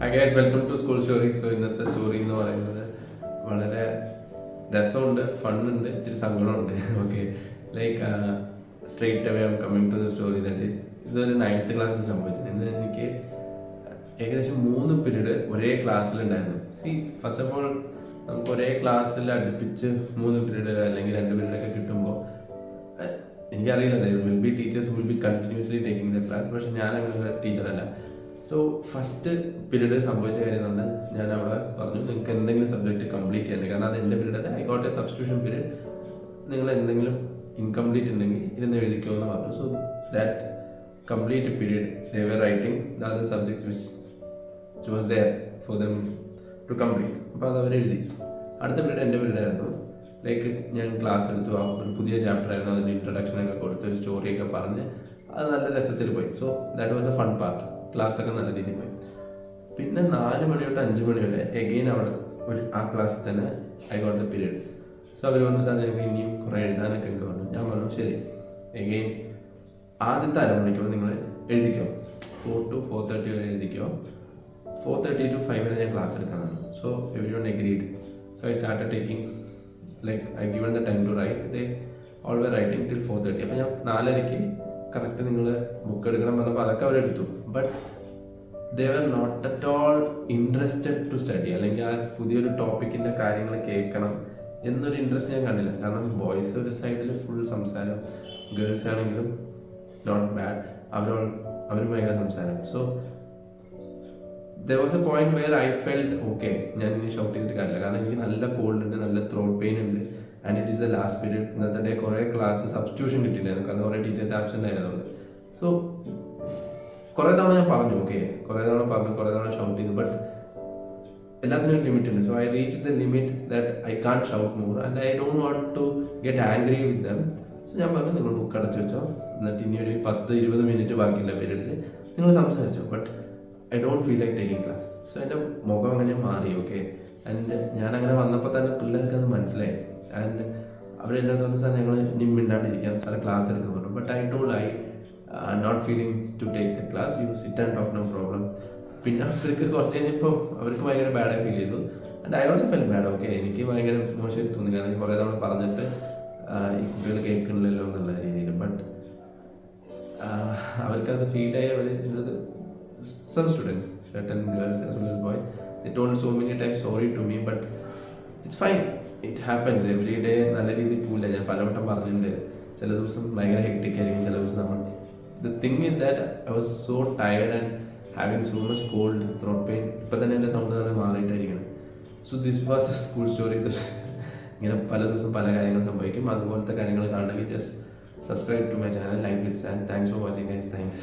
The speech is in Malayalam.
Hi guys, welcome to school story. So ഇന്നത്തെ സ്റ്റോറി എന്ന് പറയുന്നത് വളരെ രസമുണ്ട്, ഫണ്ണുണ്ട്, ഇത്തിരി സങ്കടമുണ്ട്. Okay, like straight away I am coming to the story. That is ഇതൊരു 9th ക്ലാസ്സിൽ സംഭവിച്ചത്. ഇന്ന് എനിക്ക് ഏകദേശം 3 പീരീഡ് ഒരേ ക്ലാസ്സിലുണ്ടായിരുന്നു. ഫസ്റ്റ് ഓഫ് ഓൾ നമുക്ക് ഒരേ ക്ലാസ്സിൽ അടുപ്പിച്ച് 3 പീരീഡ് അല്ലെങ്കിൽ 2 പീരീഡൊക്കെ കിട്ടുമ്പോൾ എനിക്കറിയില്ല, will be teachers will be continuously taking the class. പക്ഷെ ഞാൻ അങ്ങനെ ടീച്ചറല്ല. സോ ഫസ്റ്റ് പീരീഡ് സംഭവിച്ച കാര്യം തന്നെ ഞാൻ അവിടെ പറഞ്ഞു, നിങ്ങൾക്ക് എന്തെങ്കിലും സബ്ജക്റ്റ് കംപ്ലീറ്റ് ചെയ്യണ്ടേ, കാരണം അത് എൻ്റെ പീരീഡ് അല്ല, I got a substitution period. നിങ്ങൾ എന്തെങ്കിലും ഇൻകംപ്ലീറ്റ് ഉണ്ടെങ്കിൽ ഇരുന്ന് എഴുതിക്കോ എന്ന് പറഞ്ഞു. So that complete period they were writing the other subjects which was there for them to complete. അപ്പോൾ അത് അവർ എഴുതി. അടുത്ത പീരീഡ് എൻ്റെ പീരീഡായിരുന്നു. ലൈക്ക് ഞാൻ ക്ലാസ് എടുത്തു, ആ ഒരു പുതിയ ചാപ്റ്റർ ആയിരുന്നു, അതിൻ്റെ ഇൻട്രൊഡക്ഷനൊക്കെ കൊടുത്ത് ഒരു സ്റ്റോറിയൊക്കെ പറഞ്ഞ് അത് നല്ല രസത്തിൽ പോയി. So that was A fun part. ക്ലാസ്സൊക്കെ നല്ല രീതിയിൽ പോയി. പിന്നെ 4 മണി തൊട്ട് 5 മണി വരെ എഗെയിൻ അവിടെ ആ ക്ലാസ്സിൽ തന്നെ I got the period. So അവർ പറഞ്ഞു, സാർ ഞങ്ങൾക്ക് ഇനിയും കുറേ എഴുതാനൊക്കെ ഉണ്ട് പറഞ്ഞു. ഞാൻ പറഞ്ഞു ശരി, എഗെയിൻ ആദ്യത്തെ അരമണിക്കൂർ നിങ്ങൾ എഴുതിക്കോ, 4 to 4:30 വരെ എഴുതിക്കോ, 4:30 to 5 വരെ ഞാൻ ക്ലാസ് എടുക്കാനാണ്. So everyone agreed. So I started taking, like I given the time to write. They all were writing till 4:30. അപ്പോൾ ഞാൻ 4:30 കറക്റ്റ് നിങ്ങൾ ബുക്ക് എടുക്കണം പറഞ്ഞപ്പോൾ അതൊക്കെ അവരെടുത്തു. But they were not at all interested to study, അല്ലെങ്കിൽ ആ പുതിയൊരു ടോപ്പിക്കിൻ്റെ കാര്യങ്ങൾ കേൾക്കണം എന്നൊരു ഇൻട്രസ്റ്റ് ഞാൻ കണ്ടില്ല. കാരണം ബോയ്സ് ഒരു സൈഡിൽ ഫുൾ സംസാരം, ഗേൾസ് ആണെങ്കിലും നോട്ട് ബാഡ്, അവർ ഭയങ്കര സംസാരം. So there was A point where I felt okay, ഞാൻ ഇനി ഷൗട്ട് ചെയ്തിട്ട് കാര്യമില്ല, കാരണം എനിക്ക് നല്ല കോൾഡ് ഉണ്ട്, നല്ല ത്രോട്ട് പെയിൻ ഉണ്ട്, and it is the last period. ഇന്നത്തെ ഡേ കുറേ ക്ലാസ് സബ്സ്റ്റിറ്റ്യൂഷൻ കിട്ടിയില്ലായിരുന്നു, കാരണം കുറേ ടീച്ചേഴ്സ് ആബ്സെൻ്റ് ആയതുകൊണ്ട്. സോ കുറേ തവണ ഞാൻ പറഞ്ഞു, ഓക്കെ, കുറേ തവണ ഷൗട്ട് ചെയ്തു. ബട്ട് എല്ലാത്തിനും ഒരു ലിമിറ്റ് ഉണ്ട്. So I reach the limit that I can shout more and I don't want to get angry with them. So ഞാൻ പറഞ്ഞു, നിങ്ങൾ ബുക്ക് അടച്ചു വെച്ചോ, എന്നിട്ട് ഇനി ഒരു 10-20 മിനിറ്റ് ബാക്കിയുള്ള പീരീഡിൽ നിങ്ങൾ സംസാരിച്ചോ, but I don't feel like taking class. So എൻ്റെ മുഖം അങ്ങനെ മാറി. ഓക്കെ, ആൻഡ് ഞാനങ്ങനെ വന്നപ്പോൾ തന്നെ പിള്ളേർക്ക് അത് മനസ്സിലായി. ആൻഡ് അവരെന്നെ തോന്നുന്നു, സാർ ഞങ്ങൾ ഇനി മിണ്ടാണ്ടിരിക്കാം, സാർ ക്ലാസ് എടുക്കാൻ പറഞ്ഞു. But I told I not feeling to take the class, you sit and talk, no problem. പിന്നെ അവർക്ക് കുറച്ച് കഴിഞ്ഞപ്പോൾ അവർക്ക് ഭയങ്കര ബാഡായി ഫീൽ ചെയ്തു. And I also fell bad. Okay, എനിക്ക് ഭയങ്കര മോശമായി തോന്നി, കാരണം കുറേ തവണ പറഞ്ഞിട്ട് ഈ കുട്ടികൾ കേൾക്കണില്ലല്ലോ എന്നുള്ള രീതിയിൽ. ബട്ട് അവർക്കത് ഫീലായി. അവർ some students, certain girls as well as boys, they told so many times sorry to me, but it's fine, it happens every day. നല്ല രീതിയിൽ പോവില്ല, ഞാൻ പലവട്ടം പറഞ്ഞിട്ടുണ്ട്. ചില ദിവസം ഭയങ്കര ഹെക്ടിക് ആയിരിക്കും, ചില ദിവസം നമ്മൾ the thing is that I was so tired and having so much cold, throat pain. ഇപ്പം തന്നെ എൻ്റെ സൗണ്ട് തന്നെ മാറിയിട്ടായിരിക്കണം. So this was a school story. ഇങ്ങനെ പല ദിവസം പല കാര്യങ്ങൾ സംഭവിക്കും. അതുപോലത്തെ കാര്യങ്ങൾ കാണണമെങ്കിൽ just subscribe to my channel, like with and thanks for watching guys. Thanks.